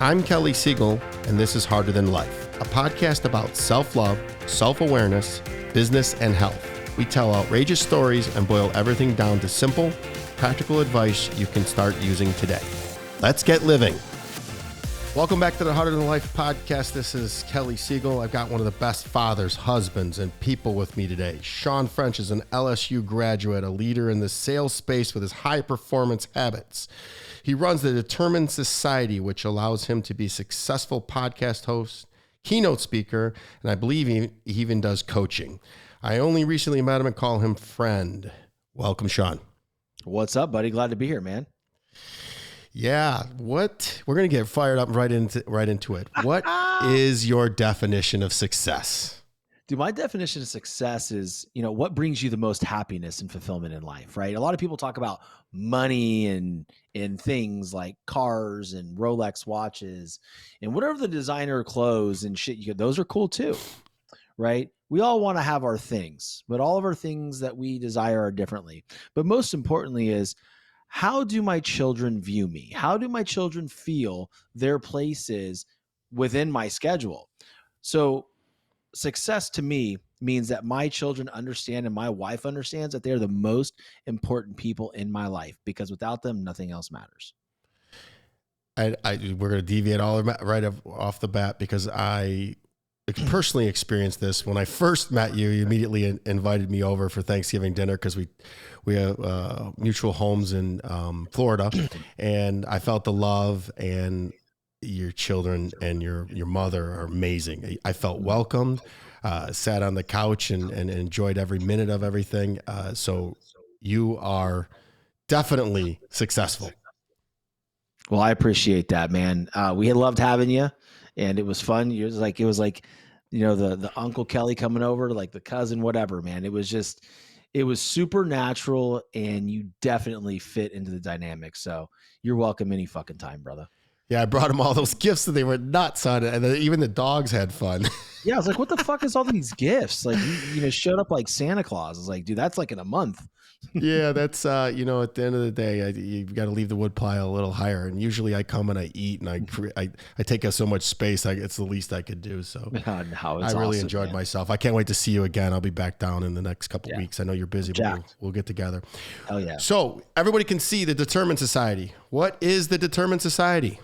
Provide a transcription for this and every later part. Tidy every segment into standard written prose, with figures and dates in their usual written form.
I'm Kelly Siegel, and this is Harder Than Life, a podcast about self-love, self-awareness, business, and health. We tell outrageous stories and boil everything down to simple, practical advice you can start using today. Let's get living. Welcome back to the Harder Than Life podcast. This is Kelly Siegel. I've got one of the best fathers, husbands, and people with me today. Shawn French is an LSU graduate, a leader in the sales space with his high-performance habits. He runs the Determined Society, which allows him to be a successful podcast host, keynote speaker, and I believe he even does coaching. I only recently met him and call him friend. Welcome, Shawn. What's up, buddy? Glad to be here, man. Yeah, we're going to get fired up right into it. What is your definition of success? Dude, my definition of success is, what brings you the most happiness and fulfillment in life, right? A lot of people talk about money and things like cars and Rolex watches and whatever the designer clothes and shit, those are cool too, right? We all want to have our things, but all of our things that we desire are differently. But most importantly is, how do my children view me? How do my children feel their place is within my schedule? So success to me means that my children understand and my wife understands that they're the most important people in my life, because without them, nothing else matters. We're going to deviate all right off the bat because I personally experienced this. When I first met you, you immediately invited me over for Thanksgiving dinner because we have mutual homes in Florida, and I felt the love, and your children and your mother are amazing. I felt welcomed, sat on the couch and enjoyed every minute of everything. So you are definitely successful. Well, I appreciate that, man. We had loved having you, and it was fun. It was like, the Uncle Kelly coming over, like the cousin, whatever, man. It was super natural, and you definitely fit into the dynamic. So you're welcome any fucking time, brother. Yeah, I brought them all those gifts that they were nuts on it, and even the dogs had fun. Yeah, I was like, what the fuck is all these gifts? Like, you showed up like Santa Claus. I was like, dude, that's like in a month. Yeah, that's, at the end of the day, you've got to leave the wood pile a little higher. And usually I come and I eat, and I take up so much space. It's the least I could do. So I really awesome, enjoyed myself. I can't wait to see you again. I'll be back down in the next couple weeks. I know you're busy, but we'll get together. Hell yeah. So everybody can see the Determined Society. What is the Determined Society?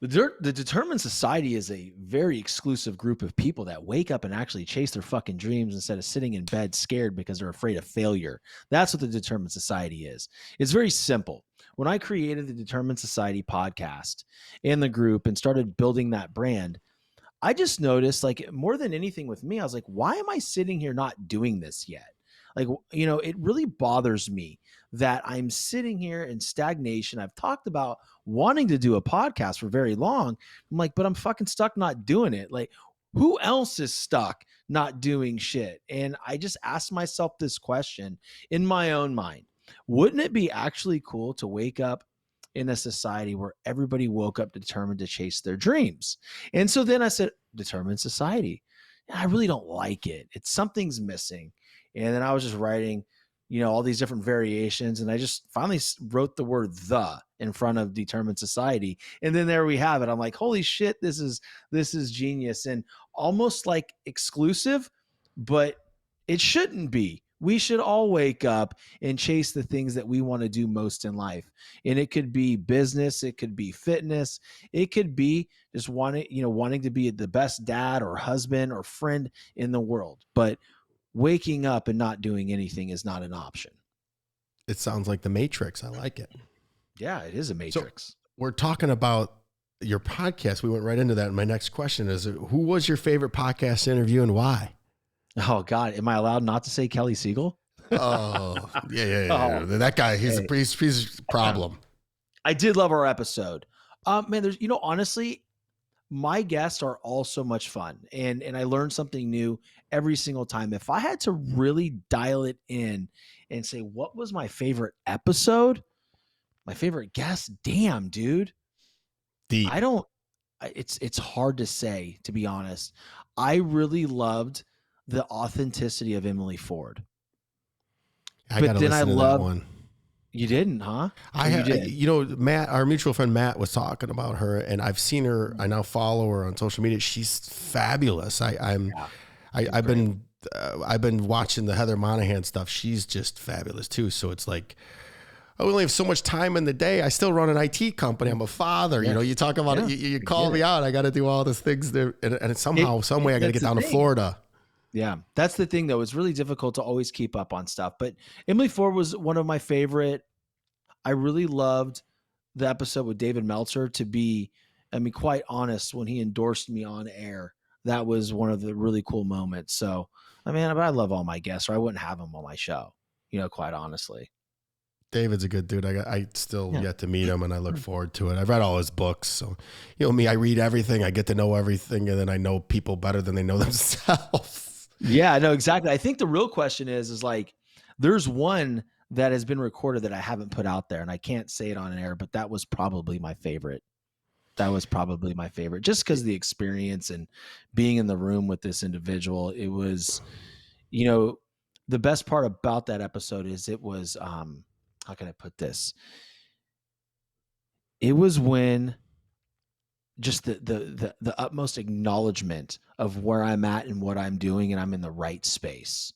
The Determined Society is a very exclusive group of people that wake up and actually chase their fucking dreams instead of sitting in bed scared because they're afraid of failure. That's what the Determined Society is. It's very simple. When I created the Determined Society podcast and the group and started building that brand, I just noticed, like, more than anything with me, I was like, why am I sitting here not doing this yet? Like, it really bothers me that I'm sitting here in stagnation. I've talked about wanting to do a podcast for very long. I'm like, but I'm fucking stuck not doing it. Like, who else is stuck not doing shit? And I just asked myself this question in my own mind. Wouldn't it be actually cool to wake up in a society where everybody woke up determined to chase their dreams? And so then I said, Determined Society. I really don't like it. Something's missing. And then I was just writing, all these different variations. And I just finally wrote the word "the" in front of Determined Society. And then there we have it. I'm like, holy shit, this is genius, and almost like exclusive, but it shouldn't be. We should all wake up and chase the things that we want to do most in life. And it could be business. It could be fitness. It could be just wanting to be the best dad or husband or friend in the world. But waking up and not doing anything is not an option. It sounds like the Matrix. I like it. Yeah, it is a Matrix. So we're talking about your podcast. We went right into that. And my next question is, who was your favorite podcast interview and why? Oh God. Am I allowed not to say Kelly Siegel? Oh yeah. Oh. That guy, he's a problem. I did love our episode. Man, there's, honestly, my guests are all so much fun, and I learned something new every single time. If I had to really dial it in and say, what was my favorite episode, my favorite guest, damn, dude. Deep. It's hard to say, to be honest. I really loved the authenticity of Emily Ford. I got to listen to that one. You didn't, huh? I You did? you know, Matt, our mutual friend Matt was talking about her, and I've seen her. I now follow her on social media. She's fabulous. Yeah, she's I've great. been watching the Heather Monahan stuff. She's just fabulous too. So it's like I only have so much time in the day. I still run an IT company. I'm a father. Yeah. You know, you talk about Yeah, it. You I call get me it. out. I got to do all these things there, and somehow, some way, I got to That's get the down to thing. Florida. Yeah, that's the thing, though. It's really difficult to always keep up on stuff. But Emily Ford was one of my favorite. I really loved the episode with David Meltzer. To be, I mean, quite honest, when he endorsed me on air, that was one of the really cool moments. So, I mean, I love all my guests, or I wouldn't have them on my show. Quite honestly. David's a good dude. I still Yeah. yet to meet him, and I look forward to it. I've read all his books, so you know me. I read everything. I get to know everything, and then I know people better than they know themselves. Yeah, no, exactly. I think the real question is like, there's one that has been recorded that I haven't put out there, and I can't say it on air, but that was probably my favorite. Just because of the experience and being in the room with this individual. It was, the best part about that episode is it was, how can I put this? It was when just the utmost acknowledgement of where I'm at and what I'm doing, and I'm in the right space.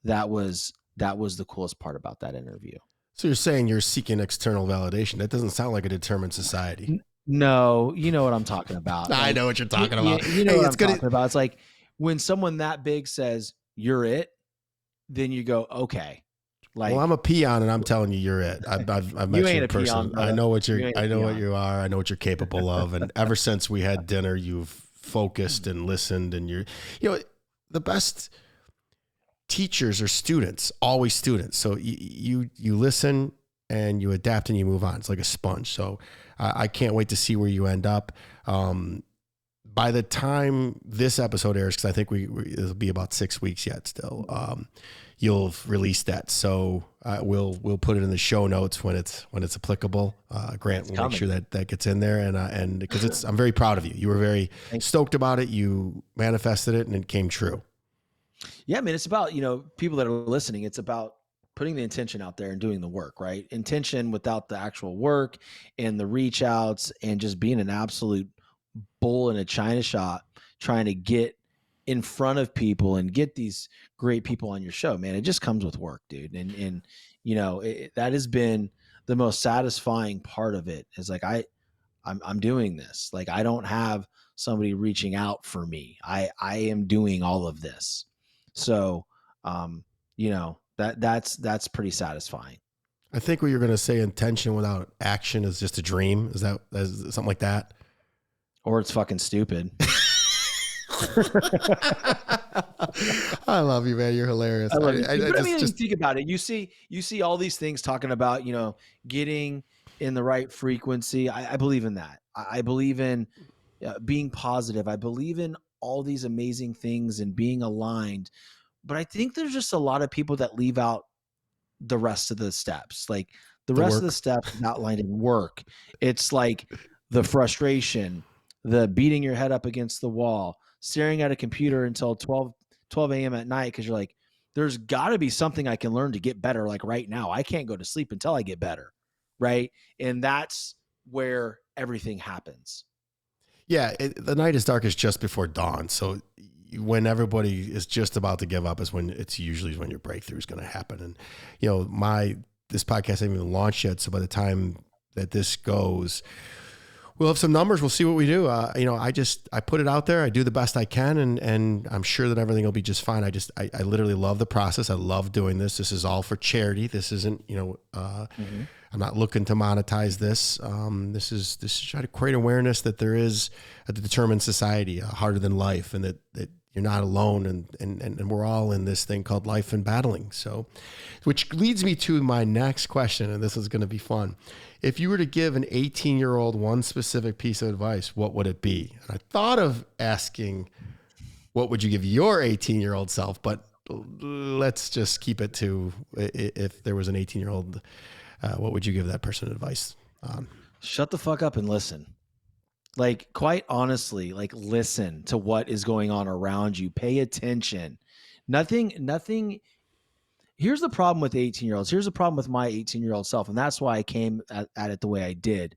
That was the coolest part about that interview. So you're saying you're seeking external validation? That doesn't sound like a determined society. No, you know what I'm talking about. I Like, know what you're talking about. You know Hey, what it's I'm gonna. talking about. It's like when someone that big says you're it, then you go, okay. Like, Well, I'm a peon, and I'm telling you, you're it. I've met you you ain't in a peon, person. I brother. know what You ain't a I know what peon. you are. I know what you're capable of. And ever since we had dinner, you've focused and listened, and you know, the best teachers are students, always students. So you listen and you adapt and you move on. It's like a sponge. So I can't wait to see where you end up. By the time this episode airs, because I think it'll be about 6 weeks yet still, you'll release that. So we'll put it in the show notes when it's applicable. Grant will make sure that gets in there, and because I'm very proud of you. You were very stoked about it. You manifested it, and it came true. Yeah, I mean, it's about, people that are listening. It's about putting the intention out there and doing the work, right? Intention without the actual work and the reach outs and just being an absolute bull in a china shop, trying to get in front of people and get these great people on your show, man. It just comes with work, dude. And that has been the most satisfying part of it, is like, I'm doing this. Like, I don't have somebody reaching out for me. I am doing all of this. So, that's pretty satisfying. I think what you're going to say, intention without action is just a dream. Is something like that? Or it's fucking stupid. I love you, man. You're hilarious. I love you. But I mean, you think about it. You see all these things talking about, getting in the right frequency. I believe in that. I believe in being positive. I believe in all these amazing things and being aligned. But I think there's just a lot of people that leave out the rest of the steps. Like the rest work. of the steps is outlined in work. It's like the frustration, the beating your head up against the wall, staring at a computer until 12 a.m. at night because you're like, there's got to be something I can learn to get better. Like right now, I can't go to sleep until I get better, right? And that's where everything happens. Yeah, the night is darkest just before dawn. So when everybody is just about to give up is when usually when your breakthrough is going to happen. And this podcast hasn't even launched yet, so by the time that this goes, we'll have some numbers. We'll see what we do. I put it out there. I do the best I can, and I'm sure that everything will be just fine. I literally love the process. I love doing this. This is all for charity. This isn't, I'm not looking to monetize this. This is try to create awareness that there is a determined society, harder than life, and that you're not alone, and we're all in this thing called life and battling. So, which leads me to my next question, and this is going to be fun. If you were to give an 18-year-old one specific piece of advice, what would it be? And I thought of asking, what would you give your 18-year-old self? But let's just keep it to, if there was an 18-year-old, what would you give that person advice on? Shut the fuck up and listen. Like, quite honestly, like, listen to what is going on around you. Pay attention. Nothing. here's the problem with 18-year-olds. Here's the problem with my 18-year-old self. And that's why I came at it the way I did.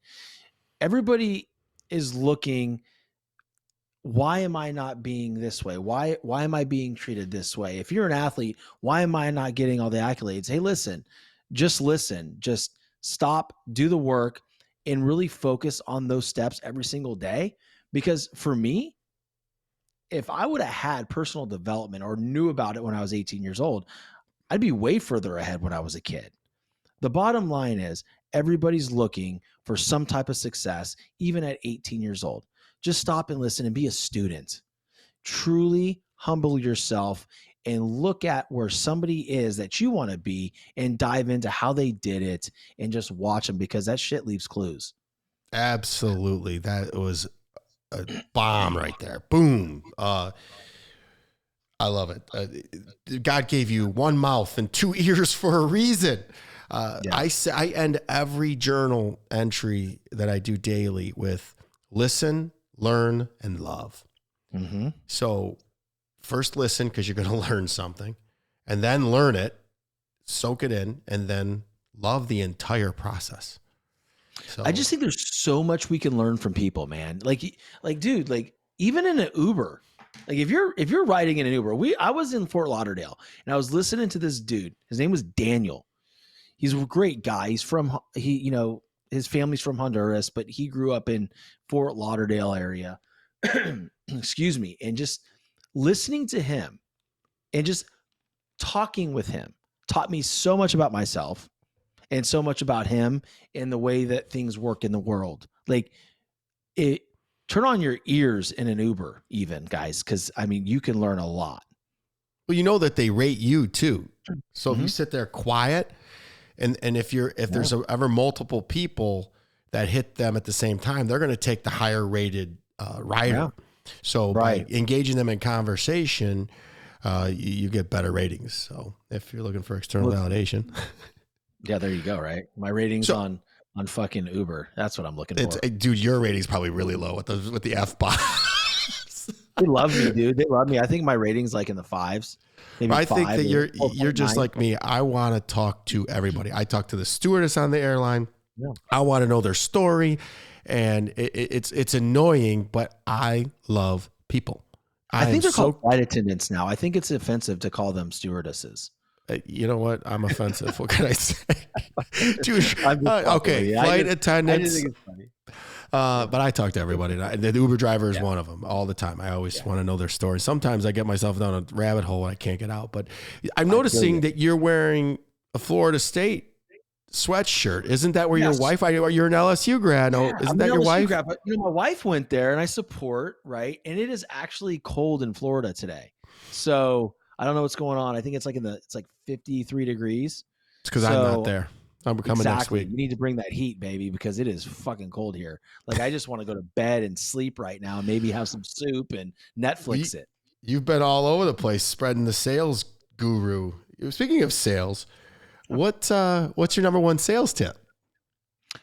Everybody is looking, why am I not being this way? Why am I being treated this way? If you're an athlete, why am I not getting all the accolades? Hey, listen, just stop, do the work, and really focus on those steps every single day. Because for me, if I would have had personal development or knew about it when I was 18 years old, I'd be way further ahead when I was a kid. The bottom line is everybody's looking for some type of success, even at 18 years old. Just stop and listen and be a student. Truly humble yourself and look at where somebody is that you want to be and dive into how they did it and just watch them, because that shit leaves clues. Absolutely. That was a bomb right there. Boom. I love it. God gave you one mouth and two ears for a reason. I end every journal entry that I do daily with listen, learn, and love. Mm-hmm. So first listen, because you're going to learn something, and then learn it, soak it in, and then love the entire process. So I just think there's so much we can learn from people, man. Like, dude, like even in an Uber, like if you're riding in an Uber, I was in Fort Lauderdale and I was listening to this dude. His name was Daniel. He's a great guy. His family's from Honduras, but he grew up in Fort Lauderdale area. Excuse me. And just listening to him and just talking with him taught me so much about myself and so much about him and the way that things work in the world. Like, turn on your ears in an Uber even, guys, because I mean, you can learn a lot. Well, you know that they rate you too. So if you sit there quiet, and if there's ever multiple people that hit them at the same time, they're going to take the higher rated rider. Yeah. So by engaging them in conversation, you get better ratings. So if you're looking for external validation. Yeah, there you go. Right. My ratings on fucking Uber. That's what I'm looking for. Dude, your rating's probably really low with the F-bombs. They love me, dude. They love me. I think my rating's like in the 5s. Maybe I think 5, that you're just like me. I want to talk to everybody. I talk to the stewardess on the airline. Yeah. I want to know their story, and it's annoying, but I love people. I think they're called flight attendants now. I think it's offensive to call them stewardesses. You know what? I'm offensive. What can I say? Dude, okay, flight attendants. I think it's funny. But I talk to everybody. The Uber driver is one of them all the time. I always want to know their story. Sometimes I get myself down a rabbit hole and I can't get out. But I'm noticing that you're wearing a Florida State sweatshirt. Isn't that where your wife? You're an LSU grad. Yeah, isn't that your wife? Grad, but my wife went there, and I support, right? And it is actually cold in Florida today. So I don't know what's going on. I think it's like it's like 53 degrees. It's because I'm not there. I'm coming next week. You need to bring that heat, baby, because it is fucking cold here. Like, I just want to go to bed and sleep right now. Maybe have some soup and Netflix it. You've been all over the place spreading the sales guru. Speaking of sales, what's your number one sales tip?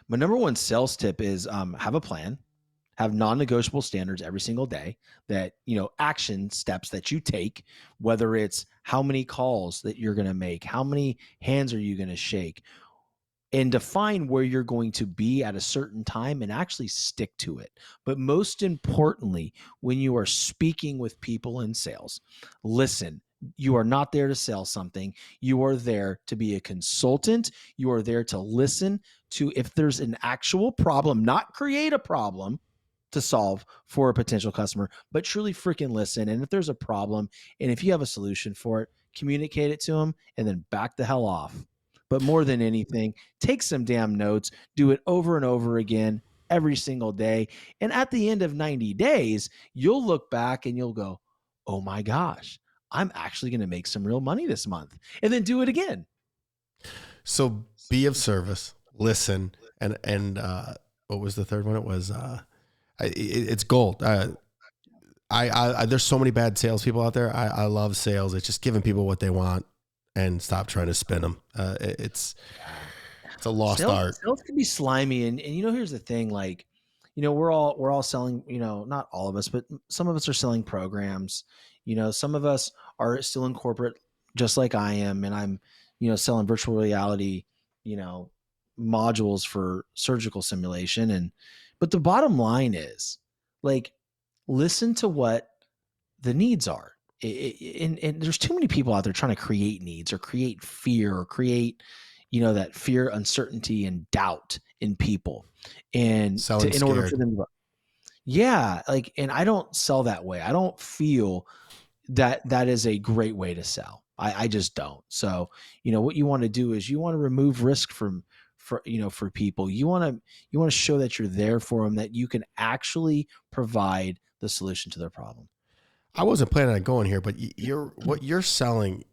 My number one sales tip is have a plan. Have non-negotiable standards every single day that, action steps that you take, whether it's how many calls that you're going to make, how many hands are you going to shake, and define where you're going to be at a certain time and actually stick to it. But most importantly, when you are speaking with people in sales, listen. You are not there to sell something. You are there to be a consultant. You are there to listen to if there's an actual problem, not create a problem to solve for a potential customer, but truly freaking listen. And if there's a problem and if you have a solution for it, communicate it to them and then back the hell off. But more than anything, take some damn notes, do it over and over again every single day. And at the end of 90 days, you'll look back and you'll go, oh my gosh, I'm actually going to make some real money this month, and then do it again. So be of service, listen. And what was the third one? It was, it's gold. There's so many bad salespeople out there. I love sales. It's just giving people what they want and stop trying to spin them. It's a lost art. Sales can be slimy. And here's the thing, like, we're all selling, not all of us, but some of us are selling programs. Some of us are still in corporate just like I am. And I'm selling virtual reality, modules for surgical simulation. But the bottom line is, like, listen to what the needs are. And there's too many people out there trying to create needs or create fear or create, that fear, uncertainty, and doubt in people. And in order for them to, yeah, like, and I don't sell that way. I don't feel that is a great way to sell. I just don't. So, what you want to do is you want to remove risk for people. You want to show that you're there for them, that you can actually provide the solution to their problem. I wasn't planning on going here, but what you're selling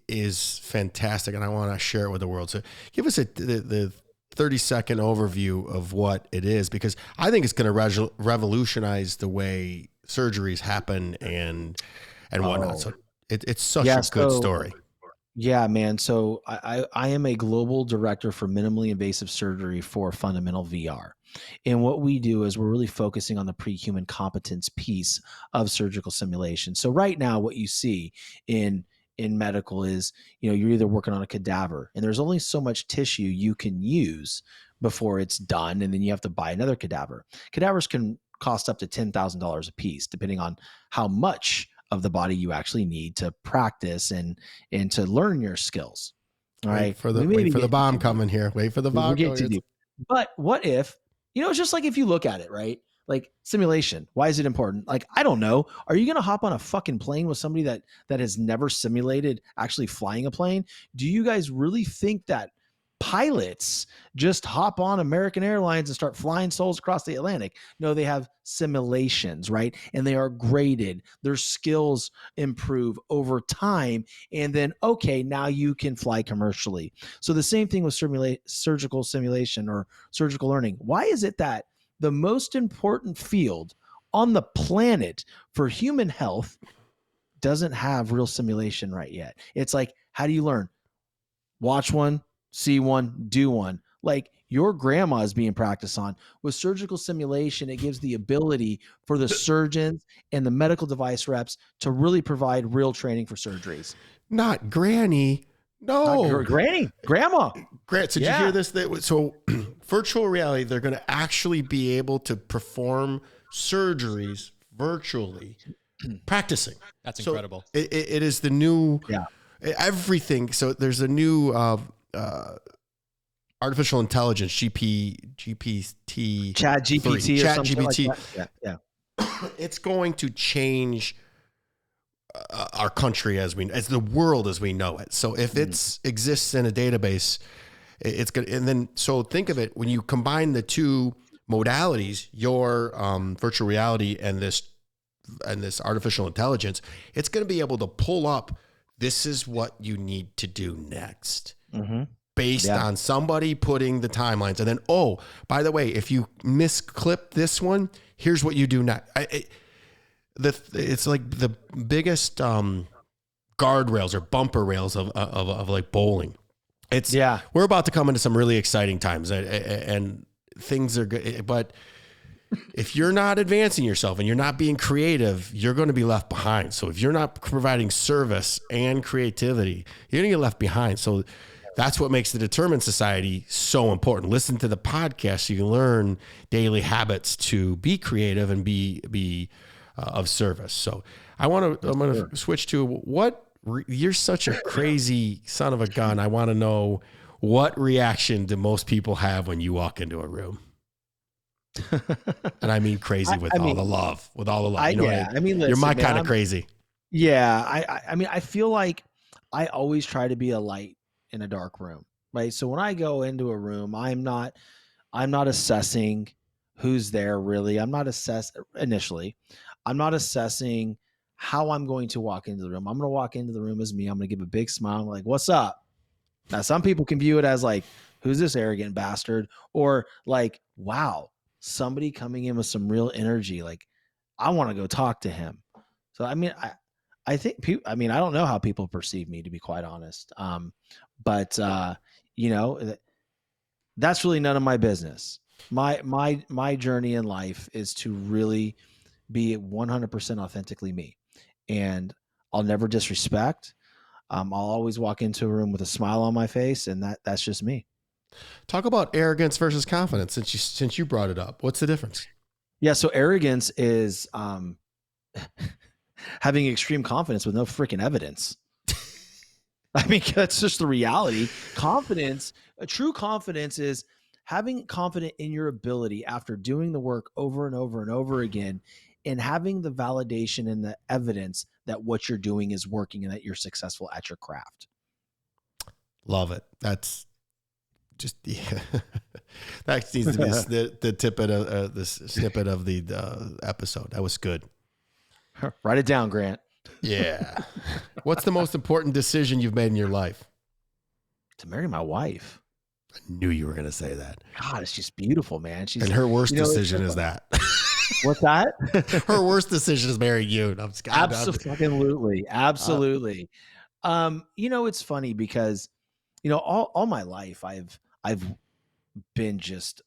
is fantastic, and I want to share it with the world. So give us the 30-second overview of what it is, because I think it's going to revolutionize the way surgeries happen and whatnot. So it's such a good story. Yeah, man. So I am a global director for minimally invasive surgery for Fundamental VR. And what we do is we're really focusing on the pre-human competence piece of surgical simulation. So right now, what you see in medical is, you're either working on a cadaver, and there's only so much tissue you can use before it's done, and then you have to buy another cadaver. Cadavers can cost up to $10,000 a piece, depending on how much of the body you actually need to practice and to learn your skills. All right. Wait for the bomb coming here. Wait for the bomb. But what if, it's just like, if you look at it, right? Like, simulation, why is it important? Like, I don't know. Are you going to hop on a fucking plane with somebody that has never simulated actually flying a plane? Do you guys really think that pilots just hop on American Airlines and start flying souls across the Atlantic? No, they have simulations, right? And they are graded. Their skills improve over time. And then, okay, now you can fly commercially. So the same thing with surgical simulation or surgical learning. Why is it that the most important field on the planet for human health doesn't have real simulation right yet? It's like, how do you learn? Watch one, see one, do one. Like your grandma is being practiced on. With surgical simulation, it gives the ability for the surgeons and the medical device reps to really provide real training for surgeries. Not granny. No. Not granny. Grandma. Grant, did you hear this? So virtual reality, they're going to actually be able to perform surgeries virtually, practicing. That's incredible. It is the new everything. So there's a new artificial intelligence, GPT, Chat GPT, Chat GPT. Like that. Yeah. It's going to change our country as the world as we know it. So if it exists in a database, it's good. And then, so think of it, when you combine the two modalities, your virtual reality and this artificial intelligence, it's going to be able to pull up, this is what you need to do next. Based on somebody putting the timelines. And then, oh, by the way, if you misclip this one, here's what you do next. It's like the biggest guardrails or bumper rails of like bowling. We're about to come into some really exciting times, and things are good. But if you're not advancing yourself and you're not being creative, you're going to be left behind. So if you're not providing service and creativity, you're going to get left behind. So that's what makes the Determined Society so important. Listen to the podcast so you can learn daily habits to be creative and be of service. So I'm going to switch to you're such a crazy son of a gun. I want to know, what reaction do most people have when you walk into a room? And I mean crazy with all the love. You know listen, you're my kind of crazy. Yeah. I feel like I always try to be a light in a dark room, right? So when I go into a room, I'm not assessing who's there really. I'm not assessing how I'm going to walk into the room. I'm going to walk into the room as me. I'm going to give a big smile. I'm like, what's up? Now, some people can view it as like, who's this arrogant bastard? Or like, wow, somebody coming in with some real energy. Like, I want to go talk to him. So, I mean, I think people, I don't know how people perceive me, to be quite honest. But that's really none of my business. My journey in life is to really be 100% authentically me, and I'll never disrespect. I'll always walk into a room with a smile on my face, and that's just me. Talk about arrogance versus confidence since you brought it up. What's the difference? Yeah. So arrogance is having extreme confidence with no freaking evidence. I mean, that's just the reality. Confidence, a true confidence is having confidence in your ability after doing the work over and over and over again, and having the validation and the evidence that what you're doing is working and that you're successful at your craft. Love it. That's just that needs to be the tippet of the snippet of the episode. That was good. Write it down, Grant. Yeah. What's the most important decision you've made in your life? To marry my wife. I knew you were going to say that. God, she's beautiful, man. And her worst decision is that. What's that? Her worst decision is marrying you. I'm just, Absolutely. Absolutely. It's funny because, all my life I've been just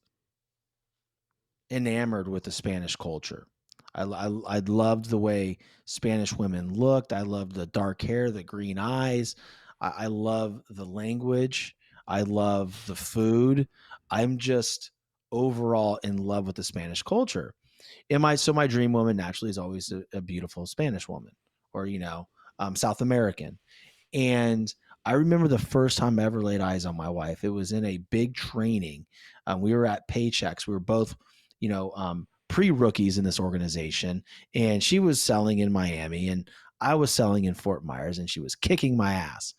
enamored with the Spanish culture. I loved the way Spanish women looked. I loved the dark hair, the green eyes. I love the language. I love the food. I'm just overall in love with the Spanish culture. So my dream woman naturally is always a beautiful Spanish woman, or South American. And I remember the first time I ever laid eyes on my wife. It was in a big training. We were at Paychecks. We were both, pre-rookies in this organization, and she was selling in Miami, and I was selling in Fort Myers, and she was kicking my ass.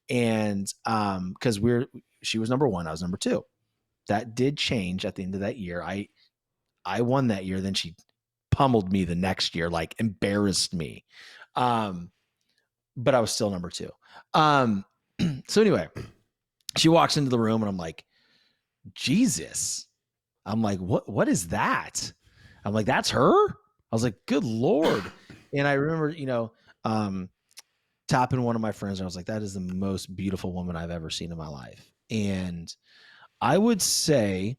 And because she was number one, I was number two. That did change at the end of that year. I won that year. Then she pummeled me the next year, like embarrassed me. But I was still number two. So anyway, she walks into the room and I'm like, Jesus. I'm like, what is that? I'm like, that's her? I was like, good Lord. And I remember, tapping one of my friends, and I was like, that is the most beautiful woman I've ever seen in my life. And I would say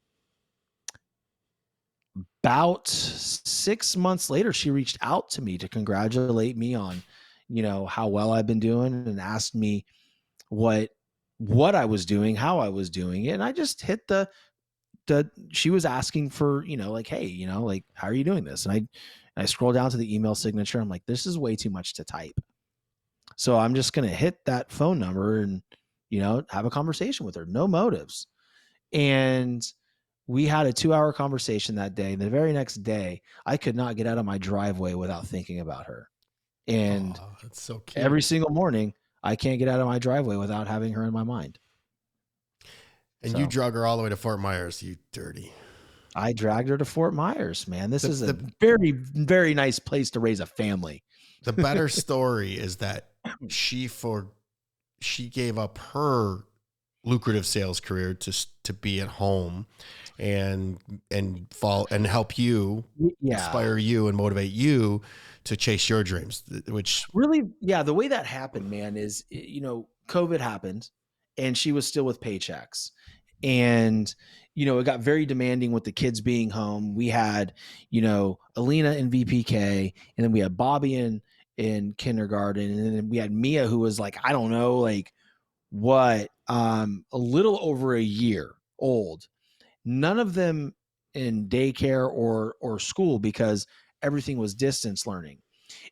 about 6 months later, she reached out to me to congratulate me on, how well I've been doing, and asked me what I was doing, how I was doing it. And I just hit she was asking for, like, hey, like, how are you doing this? And I scroll down to the email signature. I'm like, this is way too much to type. So I'm just going to hit that phone number and, have a conversation with her. No motives. And we had a 2-hour conversation that day. And the very next day, I could not get out of my driveway without thinking about her. And that's so cute. Every single morning, I can't get out of my driveway without having her in my mind. And you drug her all the way to Fort Myers, you dirty. I dragged her to Fort Myers, man. This is a very, very nice place to raise a family. The better story is that she gave up her lucrative sales career to be at home and help you, inspire you and motivate you to chase your dreams, which really, the way that happened, man, is, COVID happened and she was still with Paychecks. And, it got very demanding with the kids being home. We had, Alina in VPK, and then we had Bobby in kindergarten. And then we had Mia, who was like, I don't know, like what, a little over a year old. None of them in daycare or school, because everything was distance learning.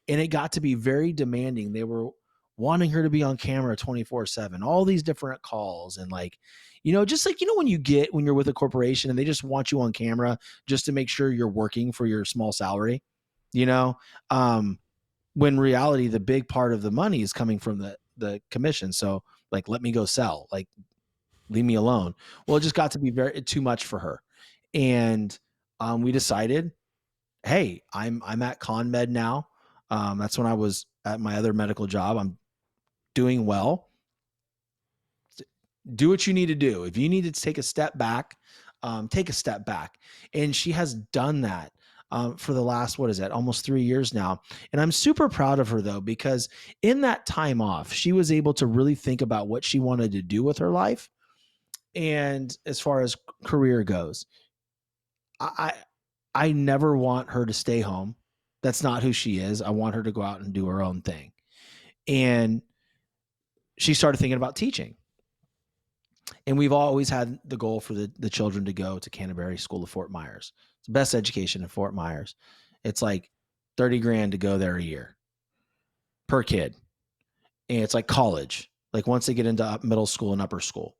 And it got to be very demanding. They were wanting her to be on camera 24/7, all these different calls. And like, just like, when you're with a corporation and they just want you on camera just to make sure you're working for your small salary, when reality, the big part of the money is coming from the commission. So like, let me go sell, like, leave me alone. Well, it just got to be too much for her. And we decided, hey, I'm at ConMed now. That's when I was at my other medical job. I'm doing well. Do what you need to do. If you need to take a step back, take a step back. And she has done that for the last, almost 3 years now. And I'm super proud of her, though, because in that time off, she was able to really think about what she wanted to do with her life. And as far as career goes, I never want her to stay home. That's not who she is. I want her to go out and do her own thing. And she started thinking about teaching. And we've always had the goal for the children to go to Canterbury School of Fort Myers. It's the best education in Fort Myers. It's like $30,000 to go there a year per kid. And it's like college, like once they get into middle school and upper school.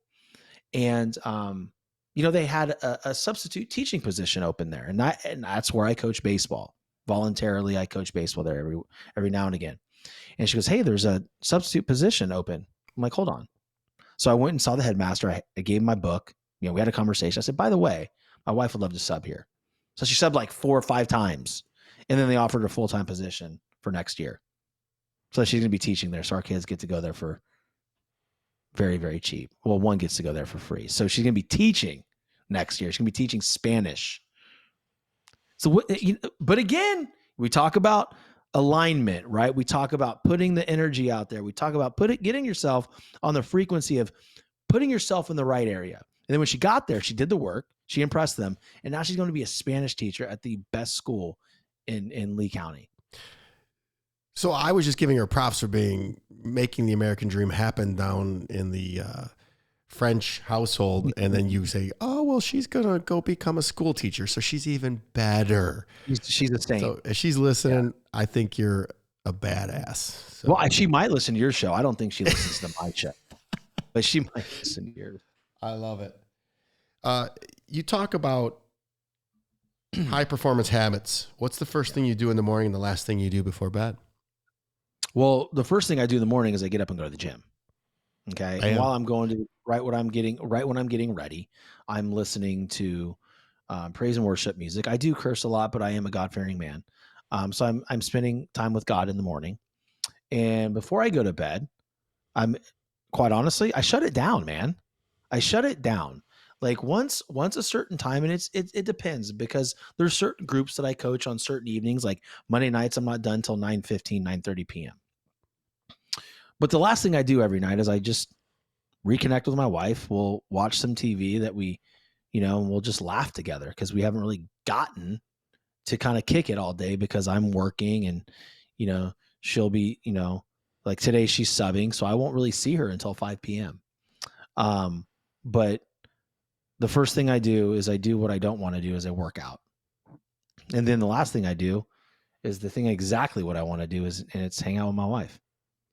And, they had a substitute teaching position open there. And that's where I coach baseball. Voluntarily, I coach baseball there every now and again. And she goes, hey, there's a substitute position open. I'm like, hold on. So I went and saw the headmaster. I gave him my book. We had a conversation. I said, by the way, my wife would love to sub here. So she subbed like 4 or 5 times. And then they offered her a full-time position for next year. So she's going to be teaching there. So our kids get to go there for very, very cheap. Well, one gets to go there for free. So she's going to be teaching next year. She's going to be teaching Spanish. So, but again, we talk about alignment, right? We talk about putting the energy out there. We talk about getting yourself on the frequency of putting yourself in the right area. And then when she got there, she did the work. She impressed them. And now she's going to be a Spanish teacher at the best school in Lee County. So I was just giving her props for making the American dream happen down in the French household. And then you say, oh, well, she's going to go become a school teacher. So she's even better. She's a saint. So if she's listening, I think you're a badass. So. Well, she might listen to your show. I don't think she listens to my show, but she might listen to yours. I love it. You talk about high performance habits. What's the first thing you do in the morning and the last thing you do before bed? Well, the first thing I do in the morning is I get up and go to the gym. Okay. And while I'm going to right when I'm getting ready, I'm listening to praise and worship music. I do curse a lot, but I am a God-fearing man. So I'm spending time with God in the morning. And before I go to bed, I'm quite honestly, I shut it down, man. I shut it down. Like once a certain time, and it depends because there's certain groups that I coach on certain evenings, like Monday nights, I'm not done till 9:30 p.m. But the last thing I do every night is I just reconnect with my wife. We'll watch some TV that we'll just laugh together because we haven't really gotten to kind of kick it all day because I'm working and, she'll be, like today she's subbing. So I won't really see her until 5 p.m. But the first thing I do is I do what I don't want to do is I work out. And then the last thing I do is the thing exactly what I want to do and it's hang out with my wife.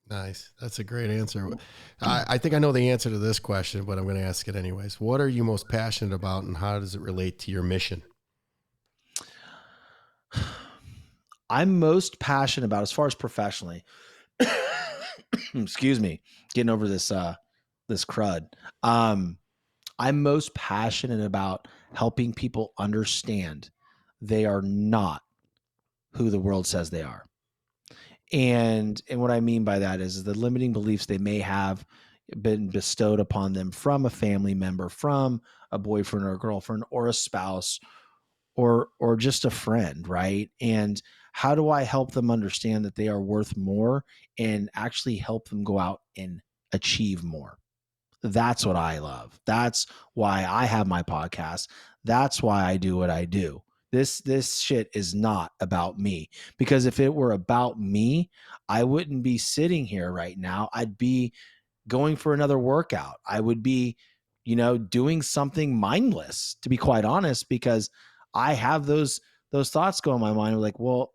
Nice. That's a great answer. I think I know the answer to this question, but I'm going to ask it anyways. What are you most passionate about and how does it relate to your mission? I'm most passionate about, as far as professionally, excuse me, getting over this crud. I'm most passionate about helping people understand they are not who the world says they are. And what I mean by that is the limiting beliefs they may have been bestowed upon them from a family member, from a boyfriend or a girlfriend or a spouse or just a friend, right? And how do I help them understand that they are worth more and actually help them go out and achieve more? That's what I love. That's why I have my podcast. That's why I do what I do. This shit is not about me, because if it were about me, I wouldn't be sitting here right now. I'd be going for another workout. I would be, doing something mindless, to be quite honest, because I have those thoughts go in my mind like, well,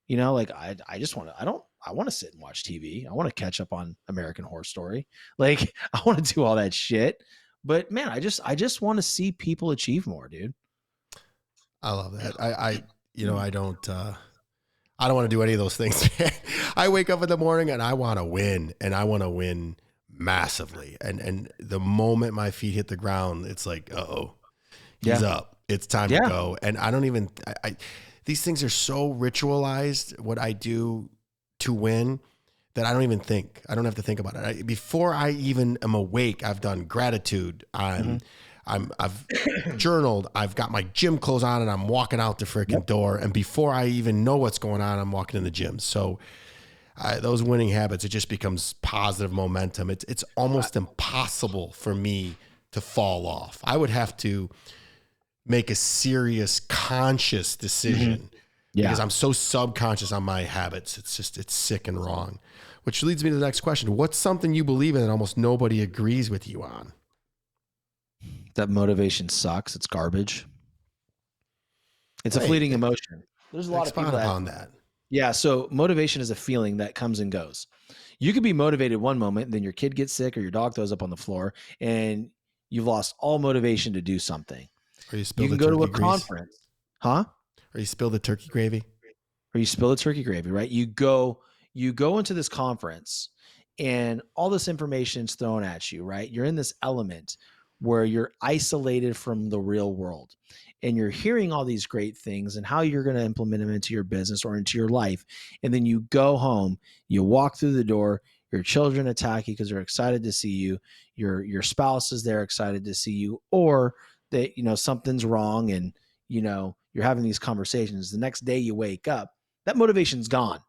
I just want to, I want to sit and watch TV. I want to catch up on American Horror Story. Like I want to do all that shit, but man, I just want to see people achieve more, dude. I love that. I don't want to do any of those things. I wake up in the morning and I want to win, and I want to win massively. And the moment my feet hit the ground, it's like, he's up. It's time to go. And I don't even, these things are so ritualized, what I do to win, that I don't even think. I don't have to think about it. Before I even am awake, I've done gratitude. I've journaled. I've got my gym clothes on and I'm walking out the freaking door. And before I even know what's going on, I'm walking in the gym. So those winning habits, it just becomes positive momentum. It's almost impossible for me to fall off. I would have to make a serious, conscious decision because I'm so subconscious on my habits. It's sick and wrong, which leads me to the next question. What's something you believe in that almost nobody agrees with you on? That motivation sucks. It's garbage. It's a fleeting emotion. There's a lot of people upon that. Yeah. So motivation is a feeling that comes and goes. You could be motivated one moment, then your kid gets sick or your dog throws up on the floor and you've lost all motivation to do something. Or you spill You can go to a conference. Huh? Or you spill the turkey gravy. Or you spill the turkey gravy, right? You go into this conference and all this information is thrown at you, right? You're in this element where you're isolated from the real world and you're hearing all these great things and how you're going to implement them into your business or into your life. And then you go home, you walk through the door, your children attack you because they're excited to see you. Your spouse is there excited to see you, or that, something's wrong and, you're having these conversations. The next day you wake up, that motivation's gone.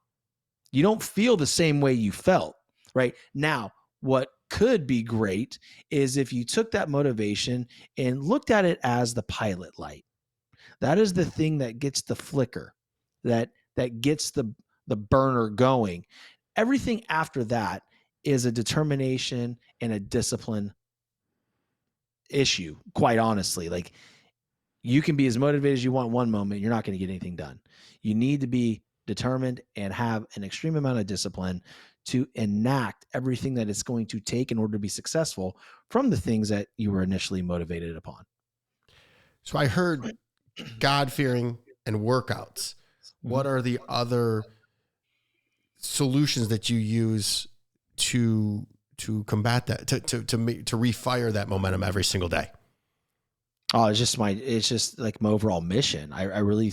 You don't feel the same way you felt, right? Now, what could be great is if you took that motivation and looked at it as the pilot light. That is the thing that gets the flicker, that gets the burner going. Everything after that is a determination and a discipline issue, quite honestly. Like, you can be as motivated as you want one moment, you're not going to get anything done. You need to be determined and have an extreme amount of discipline to enact everything that it's going to take in order to be successful from the things that you were initially motivated upon. So I heard God-fearing and workouts. What are the other solutions that you use to combat that, to refire that momentum every single day? Oh, it's just like my overall mission. I really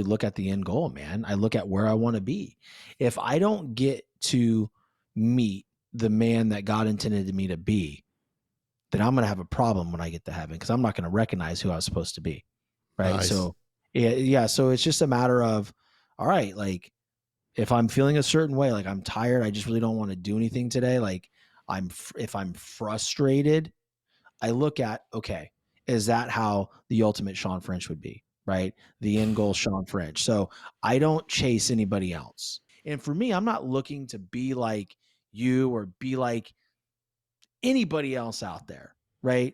look at the end goal, man. I look at where I want to be. If I don't get to meet the man that God intended me to be, then I'm going to have a problem when I get to heaven because I'm not going to recognize who I was supposed to be. Right. Nice. So yeah. So it's just a matter of, all right, like if I'm feeling a certain way, like I'm tired, I just really don't want to do anything today. Like if I'm frustrated, I look at, okay, is that how the ultimate Shawn French would be, right? The end goal Shawn French. So I don't chase anybody else. And for me, I'm not looking to be like you or be like anybody else out there, right?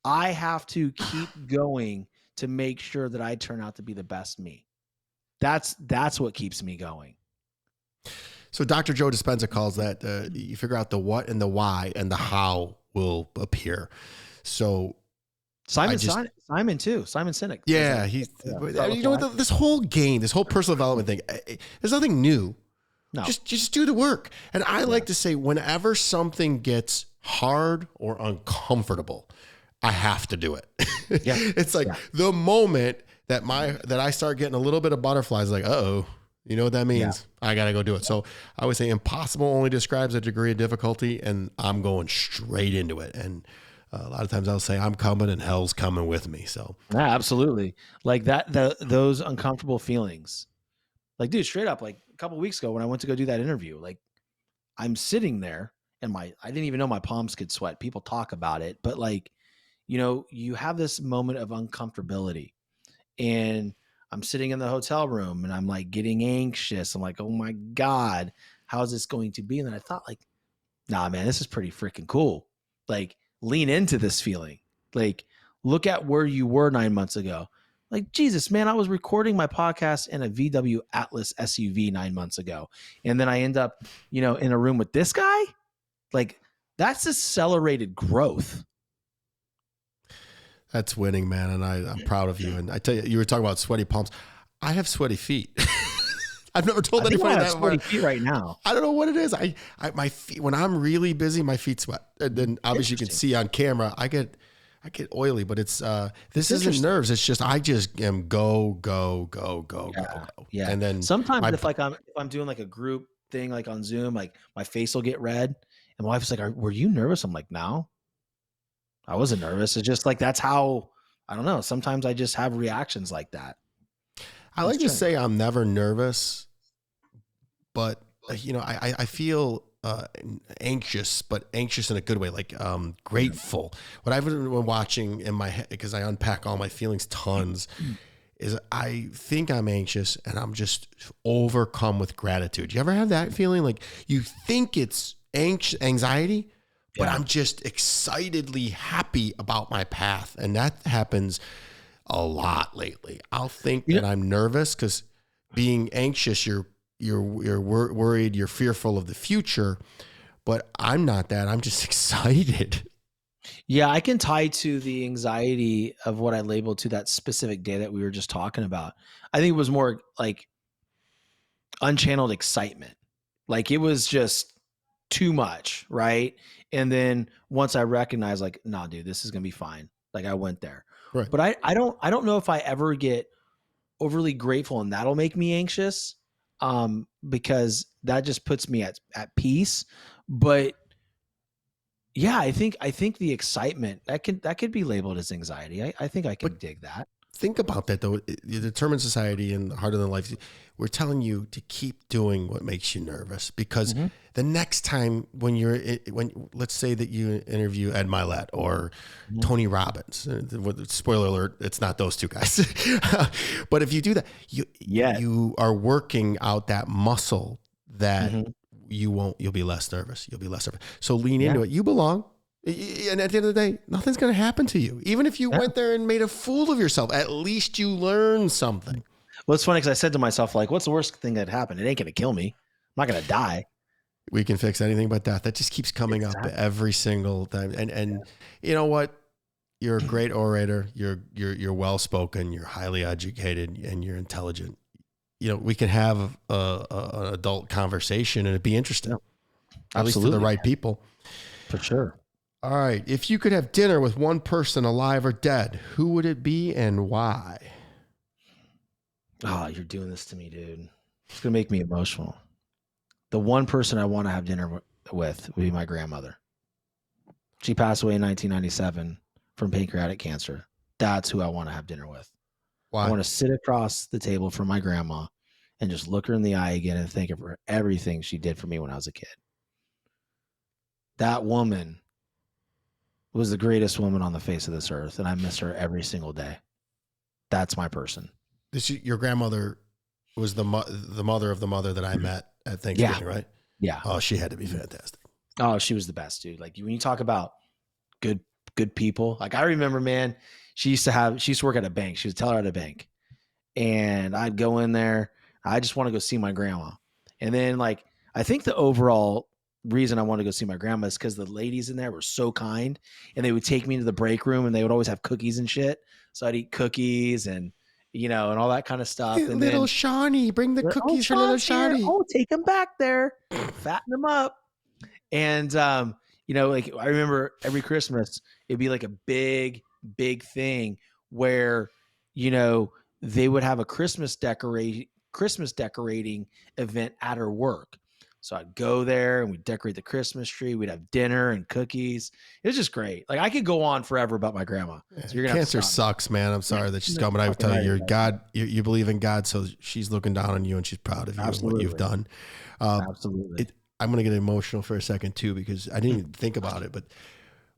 I have to keep going to make sure that I turn out to be the best me. That's what keeps me going. So Dr. Joe Dispenza calls that you figure out the what and the why, and the how will appear. So Simon too. Simon Sinek. Yeah, this whole game, this whole personal development thing, there's nothing new. No, just do the work. And I like to say, whenever something gets hard or uncomfortable, I have to do it. Yeah. It's like the moment that I start getting a little bit of butterflies, like, uh-oh, you know what that means? Yeah. I got to go do it. So I would say impossible only describes a degree of difficulty, and I'm going straight into it. And a lot of times I'll say I'm coming and hell's coming with me. So yeah, absolutely. Like that, those uncomfortable feelings, like, dude, straight up, like a couple of weeks ago when I went to go do that interview, like I'm sitting there and I didn't even know my palms could sweat. People talk about it, but like, you have this moment of uncomfortability, and I'm sitting in the hotel room and I'm like getting anxious. I'm like, oh my God, how is this going to be? And then I thought, like, nah, man, this is pretty freaking cool. Like, lean into this feeling. Like, look at where you were 9 months ago. Like, Jesus, man, I was recording my podcast in a VW Atlas SUV 9 months ago. And then I end up, in a room with this guy. Like, that's accelerated growth. That's winning, man. And I'm proud of you. And I tell you, you were talking about sweaty palms. I have sweaty feet. I've never told anybody that. Sweaty feet right now. I don't know what it is. My feet, when I'm really busy, my feet sweat. And then obviously you can see on camera, I get oily, but it's this isn't nerves. It's just I just am go. Yeah. And then sometimes if I'm doing like a group thing, like on Zoom, like my face will get red, and my wife's like, "Were you nervous?" I'm like, "No, I wasn't nervous." It's just like that's how, I don't know. Sometimes I just have reactions like that. I like to say I'm never nervous, but I feel anxious, but anxious in a good way, like grateful. What I've been watching in my head, because I unpack all my feelings tons, is I think I'm anxious and I'm just overcome with gratitude. You ever have that feeling like you think it's anxiety, but Yeah. I'm just excitedly happy about my path. And that happens a lot lately. I'll think You know, that I'm nervous because being anxious, you're worried, you're fearful of the future, but I'm not that. I'm just excited. yeah, I can tie to the anxiety of what I labeled to that specific day that we were just talking about. I think it was more like unchanneled excitement. Like it was just too much, right? And then once I recognized like, nah, dude, this is gonna be fine. Like I went there. Right. But I don't know if I ever get overly grateful and that'll make me anxious. Because that just puts me at peace. But yeah, I think the excitement that could be labeled as anxiety. I think I can But dig that. think about that though. The determined society and Harder Than Life, we're telling you to keep doing what makes you nervous because Mhm. the next time when let's say that you interview Ed Milet or Mhm. Tony Robbins, spoiler alert, it's not those two guys. But if you do that, Yeah. you are working out that muscle that Mhm. you'll be less nervous. You'll be less nervous. So lean Yeah. into it. You belong. And at the end of the day, nothing's going to happen to you. Even if you Yeah. went there and made a fool of yourself, at least you learned something. Well, it's funny because I said to myself, like, what's the worst thing that happened? It ain't gonna kill me. I'm not gonna die. We can fix anything but death. That just keeps coming up Exactly. every single time. And you know what? You're a great orator. You're well spoken. You're highly educated, and you're intelligent. You know, we can have an adult conversation, and it'd be interesting, Yeah. at least to the Absolutely, right people. for sure. All right. If you could have dinner with one person, alive or dead, who would it be and why? Oh, you're doing this to me, dude. It's gonna make me emotional. The one person I want to have dinner with would be my grandmother. She passed away in 1997 from pancreatic cancer. That's who I want to have dinner with. I Why? want to sit across the table from my grandma and just look her in the eye again and think of her everything she did for me when I was a kid. That woman was the greatest woman on the face of this earth, and I miss her every single day. That's my person. Your grandmother was the mother of the mother that I met at Thanksgiving, right? Yeah. Oh, she had to be fantastic. Oh, she was the best, dude. Like when you talk about good good people, like I remember, man, she used to work at a bank. She was a teller at a bank. And I'd go in there. I just want to go see my grandma. And then like I think the overall reason I wanted to go see my grandma is because the ladies in there were so kind and they would take me into the break room and they would always have cookies and shit. So I'd eat cookies and and all that kind of stuff. And Little then Shawnee, bring the cookies for little Sean's here. Shawnee. Oh, take him back there. Fatten him up. And like I remember every Christmas, it'd be like a big, big thing where, you know, they would have a Christmas decorating event at her work. So I'd go there and we'd decorate the Christmas tree. We'd have dinner and cookies. It was just great. Like I could go on forever about my grandma. So you're gonna have to Cancer stop me. sucks, man. I'm sorry that she's You're gone, but I would fucking tell you, right you're about God. You believe in God, so she's looking down on you and she's proud of you and what you've Absolutely. done. Absolutely. I'm going to get emotional for a second too because I didn't even think about it, but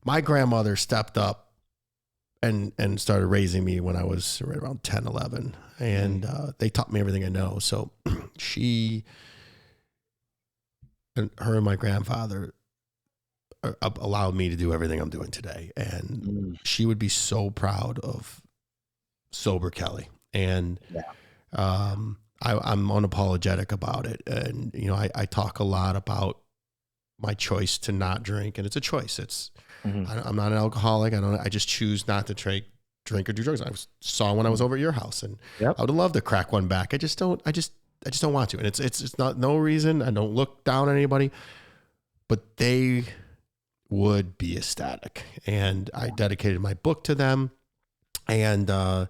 my grandmother stepped up and started raising me when I was right around 10, 11. And they taught me everything I know. So she and her and my grandfather allowed me to do everything I'm doing today. And she would be so proud of sober Kelly. And Yeah. I'm unapologetic about it. And, I talk a lot about my choice to not drink, and it's a choice. I'm not an alcoholic. I just choose not to drink or do drugs. I saw when I was over at your house, and Yep. I would love to crack one back. I just don't want to. And it's not no reason. I don't look down on anybody, but they would be ecstatic. And I dedicated my book to them, and,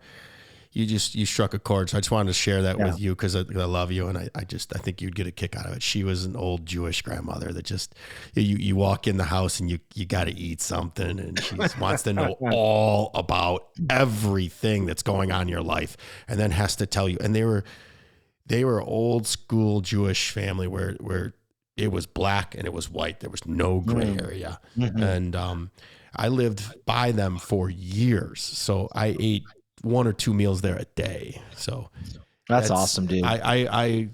you struck a chord. So I just wanted to share that with you because I love you. And I think you'd get a kick out of it. She was an old Jewish grandmother that just, you walk in the house and you got to eat something. And she wants to know all about everything that's going on in your life and then has to tell you. And they were old school Jewish family where it was black and it was white. There was no gray area. And I lived by them for years. So I ate 1 or 2 meals there a day. So That's awesome, dude. I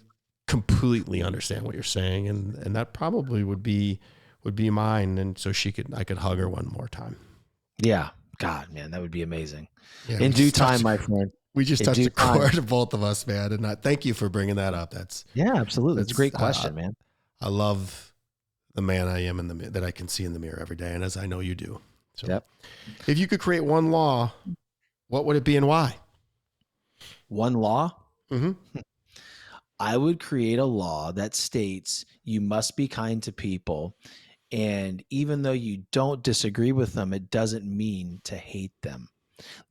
completely understand what you're saying, and that probably would be mine. And so I could hug her one more time. Yeah. God, man, that would be amazing. Yeah, In due time, my friend. We just touched a chord of both of us, man. And thank you for bringing that up. Yeah, absolutely. That's a great question, man. I love the man I am that I can see in the mirror every day. And as I know you do. So yep. If you could create one law, what would it be and why? One law? Mm-hmm. I would create a law that states you must be kind to people. And even though you don't disagree with them, it doesn't mean to hate them.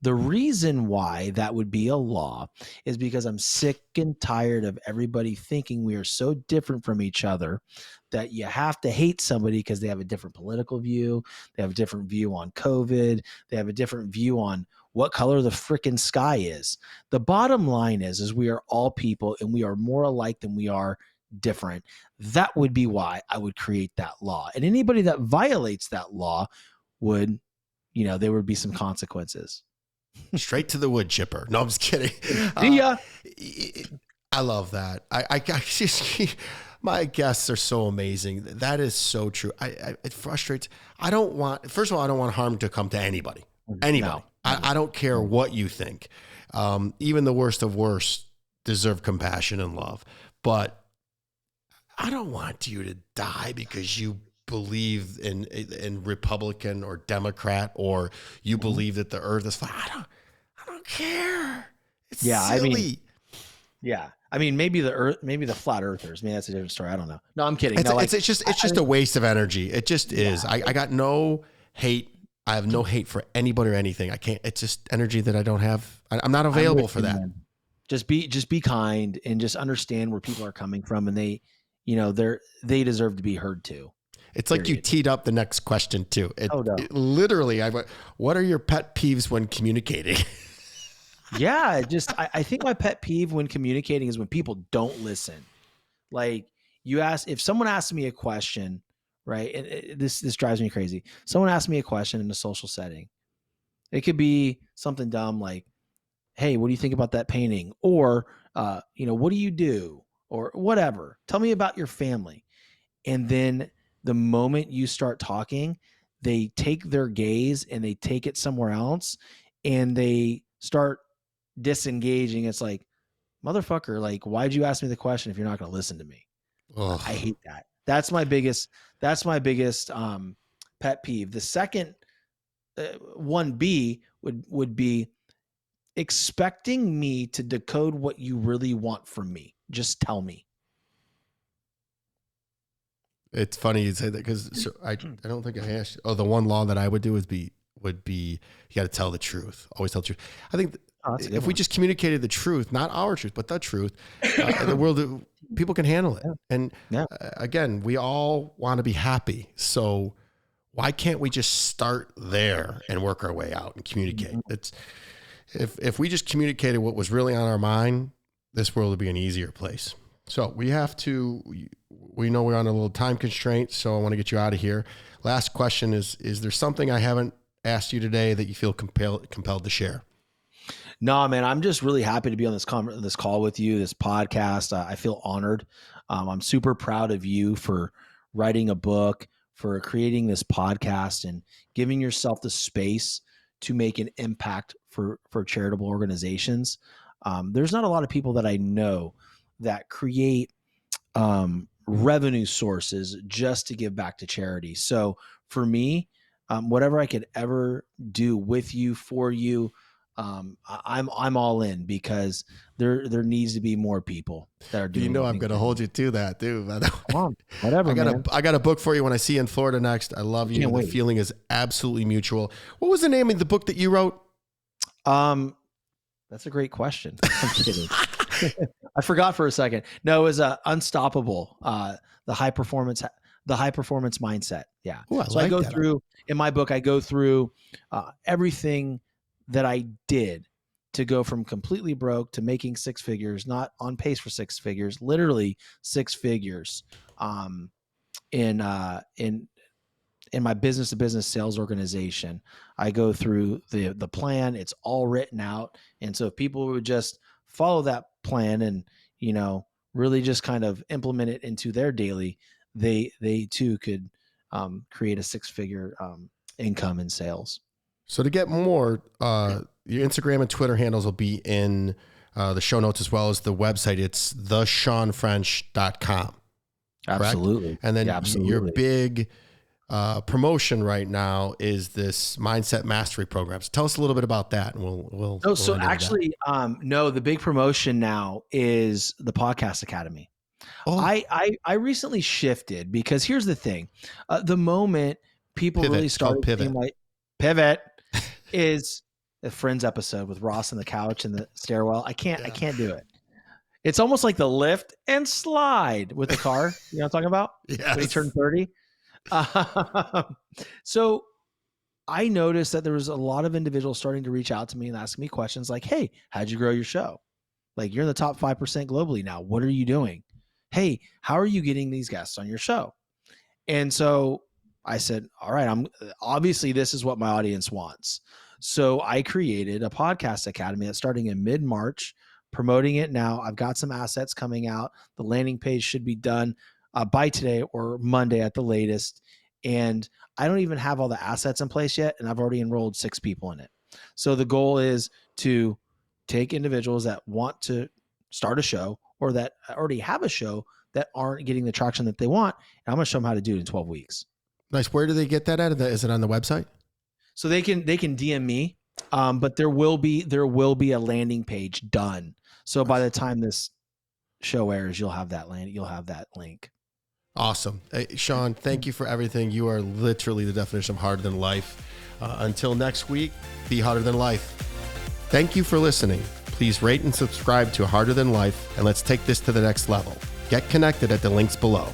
The reason why that would be a law is because I'm sick and tired of everybody thinking we are so different from each other that you have to hate somebody because they have a different political view. They have a different view on COVID. They have a different view on what color the frickin' sky is. The bottom line is we are all people and we are more alike than we are different. That would be why I would create that law. And anybody that violates that law would, there would be some consequences. Straight to the wood chipper. No, I'm just kidding. Yeah. I love that. I just, my guests are so amazing. That is so true. It frustrates. First of all, I don't want harm to come to anybody. No. I don't care what you think. Even the worst of worst deserve compassion and love. But I don't want you to die because you believe in Republican or Democrat, or you believe that the earth is flat. I don't care. It's silly. Maybe the flat earthers. That's a different story. I don't know. No, I'm kidding. It's just a waste of energy. It just is. I got no hate. I have no hate for anybody or anything. I can't. It's just energy that I don't have. I'm not available for that. Man. Just be kind and just understand where people are coming from, and they deserve to be heard too. It's like you teed up the next question too. Literally, what are your pet peeves when communicating? Yeah, I think my pet peeve when communicating is when people don't listen. Like if someone asks me a question, right? And this drives me crazy. Someone asks me a question in a social setting. It could be something dumb like, "Hey, what do you think about that painting?" Or, "What do you do?" Or whatever. "Tell me about your family." And then the moment you start talking, they take their gaze and they take it somewhere else and they start disengaging. It's like, motherfucker, like, why'd you ask me the question if you're not going to listen to me? Ugh. I hate that. That's my biggest pet peeve. The second 1B would be expecting me to decode what you really want from me. Just tell me. It's funny you say that because I don't think I asked you. Oh, the one law that I would do would be you got to tell the truth. Always tell the truth. I think if we just communicated the truth, not our truth, but the truth, the world, people can handle it. And again, we all want to be happy. So why can't we just start there and work our way out and communicate? It's if we just communicated what was really on our mind, this world would be an easier place. So we know we're on a little time constraint, so I want to get you out of here. Last question is there something I haven't asked you today that you feel compelled to share? No, man, I'm just really happy to be on this call with you, this podcast. I feel honored. I'm super proud of you for writing a book, for creating this podcast and giving yourself the space to make an impact for charitable organizations. There's not a lot of people that I know that create revenue sources just to give back to charity. So for me, whatever I could ever do with you, for you, I'm all in because there needs to be more people that are doing. I'm going to hold you to that, dude. Come on, whatever. I got a book for you when I see you in Florida next. I love you. The feeling is absolutely mutual. What was the name of the book that you wrote? That's a great question. I'm kidding. I forgot for a second. No, it was Unstoppable. The high performance mindset. Yeah. Ooh, I go through in my book. I go through everything that I did to go from completely broke to making 6 figures, not on pace for 6 figures, literally 6 figures, in in my business to business sales organization, I go through the plan. It's all written out. And so if people would just follow that plan and, really just kind of implement it into their daily, they too could create a 6-figure income in sales. So to get more, your Instagram and Twitter handles will be in the show notes as well as the website. It's theshawnfrench.com. Absolutely. And then absolutely. Your big promotion right now is this mindset mastery program. So tell us a little bit about that, and we'll actually, no, the big promotion now is the Podcast Academy. Oh. I recently shifted because here's the thing. The moment people really started pivot is a Friends episode with Ross on the couch and the stairwell. I can't do it. It's almost like the lift and slide with the car. You know what I'm talking about? Yes. When he turned 30. So I noticed that there was a lot of individuals starting to reach out to me and ask me questions like, hey, how'd you grow your show? Like, you're in the top 5% globally now. What are you doing? Hey, how are you getting these guests on your show? And so I said, all right, obviously this is what my audience wants. So I created a Podcast Academy that's starting in mid-March, promoting it now. I've got some assets coming out. The landing page should be done by today or Monday at the latest. And I don't even have all the assets in place yet. And I've already enrolled 6 people in it. So the goal is to take individuals that want to start a show or that already have a show that aren't getting the traction that they want. And I'm going to show them how to do it in 12 weeks. Nice. Where do they get that at? Is it on the website? So they can DM me, but there will be a landing page done. So by the time this show airs, you'll have that link. Awesome. Hey, Shawn, thank you for everything. You are literally the definition of harder than life. Until next week, be harder than life. Thank you for listening. Please rate and subscribe to Harder Than Life, and let's take this to the next level. Get connected at the links below.